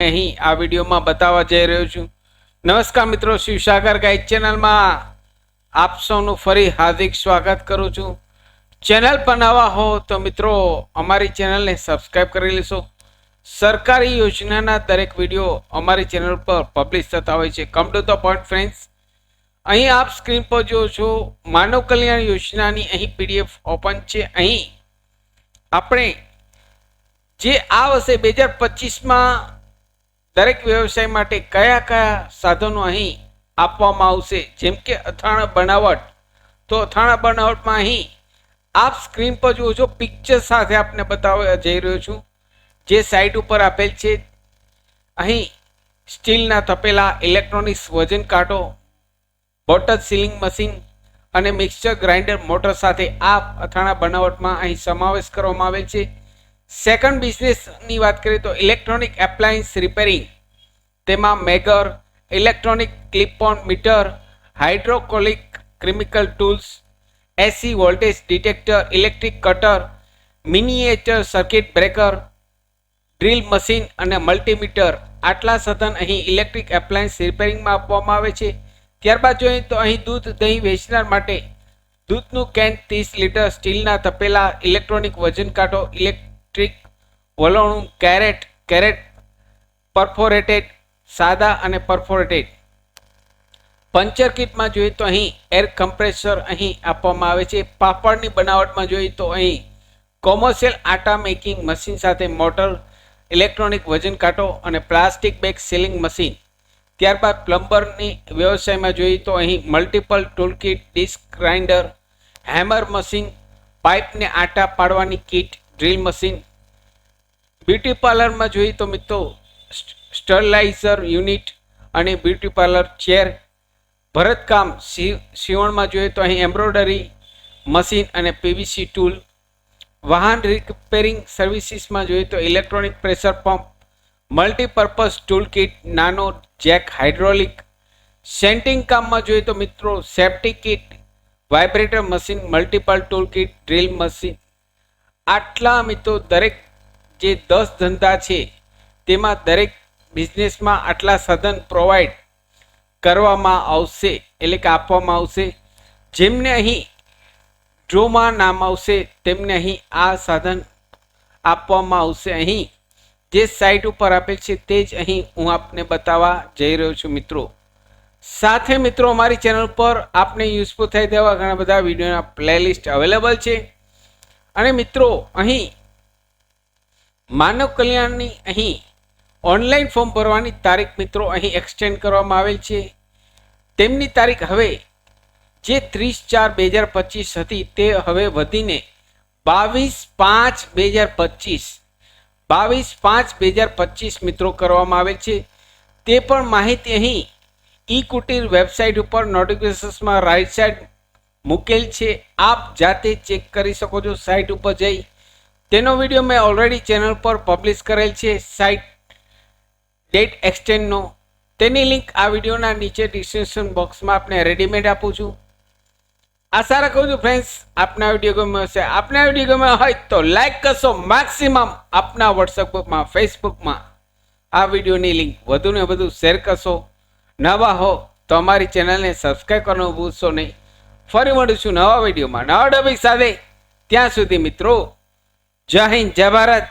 અહીં આ વિડીયોમાં બતાવવા જઈ રહ્યો છું। નમસ્કાર મિત્રો, શિવસાગર ગાઈડ ચેનલમાં આપ સૌનું ફરી હાર્દિક સ્વાગત કરું છું। ચેનલ પર નવા હો તો મિત્રો અમારી ચેનલને સબસ્ક્રાઇબ કરી લેશો। સરકારી યોજનાના દરેક વિડીયો અમારી ચેનલ પર પબ્લિશ થતા હોય છે। Come to the point friends, અહીં આપ સ્ક્રીન પર જો છો માનવ કલ્યાણ યોજનાની અહીં પીડીએફ ઓપન છે। અહીં આપણે જે આ વર્ષે 2025માં દરેક વ્યવસાય માટે કયા કયા સાધનો અહીં આપવામાં આવશે, જેમ કે અથાણા બનાવટ, તો અથાણા બનાવટમાં અહીં આપ સ્ક્રીન પર જુઓ છો પિક્ચર સાથે આપને બતાવવા જઈ રહ્યો છું। જે સાઇટ ઉપર આપેલ છે અહીં સ્ટીલના તપેલા, ઇલેક્ટ્રોનિક્સ વજન કાંટો, બોટલ સીલિંગ મશીન અને મિક્સચર ગ્રાઇન્ડર મોટર સાથે આ અથાણા બનાવટમાં અહીં સમાવેશ કરવામાં આવેલ છે। સેકન્ડ બિઝનેસની વાત કરીએ તો ઇલેક્ટ્રોનિક એપ્લાયન્સ રિપેરિંગ, તેમાં megger, electronic clip on meter, hydraulic chemical tools, AC voltage detector, electric cutter, miniature circuit breaker, drill machine અને મલ્ટીમીટર, આટલા સાધન અહીં ઇલેક્ટ્રિક એપ્લાયન્સ રિપેરિંગમાં આપવામાં આવે છે। ત્યારબાદ જોઈએ તો અહીં દૂધ દહીં વેચનાર માટે દૂધનું કેન 30 લીટર, સ્ટીલના તપેલા, ઇલેક્ટ્રોનિક વજન કાંટો, ઇલેક્ટ્રિક વલોણું, કેરેટ પરફોરેટેડ, સાદા અને પરફોરેટેડ। પંચર કિટમાં જોઈએ તો અહીં એર કમ્પ્રેસર અહીં આપવામાં આવે છે। પાપડની બનાવટમાં જોઈએ તો અહીં કોમર્શિયલ આટા મેકિંગ મશીન સાથે મોટર, ઇલેક્ટ્રોનિક વજન કાંટો અને પ્લાસ્ટિક બેગ સીલિંગ મશીન। ત્યારબાદ પ્લમ્બરની વ્યવસાયમાં જોઈએ તો અહીં multiple tool kit, disc grinder, hammer machine, પાઇપને આટા પાડવાની કિટ, ડ્રીલ મશીન। બ્યુટી પાર્લરમાં જોઈએ તો મિત્રો સ્ટરલાઇઝર યુનિટ અને બ્યુટી પાર્લર ચેર। ભરતકામ સીવણમાં જોઈએ તો અહીં એમ્બ્રોઇડરી મશીન અને પીવીસી ટૂલ। વાહન રિપેરિંગ સર્વિસીસમાં જોઈએ તો electronic pressure pump, multipurpose tool kit, નાનો જેક હાઇડ્રોલિક। સેન્ટિંગ કામમાં જોઈએ તો મિત્રો safety kit, vibrator machine, multiple tool kit, drill machine. આટલા મિત્રો દરેક જે 10 ધંધા છે તેમાં દરેક બિઝનેસમાં આટલા સાધન પ્રોવાઈડ કરવામાં આવશે, એટલે કે આપવામાં આવશે। જેમને અહીં ડ્રોમાં નામ આવશે તેમને અહીં આ સાધન આપવામાં આવશે। અહીં જે સાઇટ ઉપર આપેલ છે તે જ અહીં હું આપને બતાવવા જઈ રહ્યો છું મિત્રો। સાથે મિત્રો અમારી ચેનલ પર આપને યુઝફુલ થઈ તેવા ઘણા બધા વિડીયોના પ્લેલિસ્ટ અવેલેબલ છે। અને મિત્રો અહીં માનવ કલ્યાણની અહીં ઓનલાઈન ફોર્મ ભરવાની તારીખ મિત્રો અહીં એક્સટેન્ડ કરવામાં આવેલ છે। તેમની તારીખ હવે જે 30/4/2025 હતી તે હવે વધીને 22/5/2025 મિત્રો કરવામાં આવેલ છે। તે પણ માહિતી અહીં ઈ કુટીર વેબસાઇટ ઉપર નોટિફિકેશન્સમાં રાઈટ સાઈડ મૂકેલ છે। આપ જાતે ચેક કરી શકો છો સાઇટ ઉપર જઈ। તેનો વિડીયો મેં ઓલરેડી ચેનલ પર પબ્લિશ કરેલ છે સાઇટ ડેટ એક્સટેન્ડનો। તેની લિંક આ વિડીયોના નીચે ડિસ્ક્રિપ્શન બોક્સમાં આપને રેડીમેડ આપું છું। આશા રાખું છું ફ્રેન્ડ્સ આપના વિડીયો ગમ્યો હશે। આપના વિડીયો ગમ્યો હોય તો લાઈક કરશો, મેક્સિમમ આપના વોટ્સએપ ગ્રુપમાં, ફેસબુકમાં આ વિડીયોની લિંક વધુને વધુ શેર કરશો। નવા હો તો અમારી ચેનલને સબસ્ક્રાઈબ કરવાનું ભૂલશો નહીં। ફરી મળીશું નવા વિડીયોમાં નવા ટોપિક સાથે। ત્યાં સુધી મિત્રો જય હિન્દ, જય ભારત।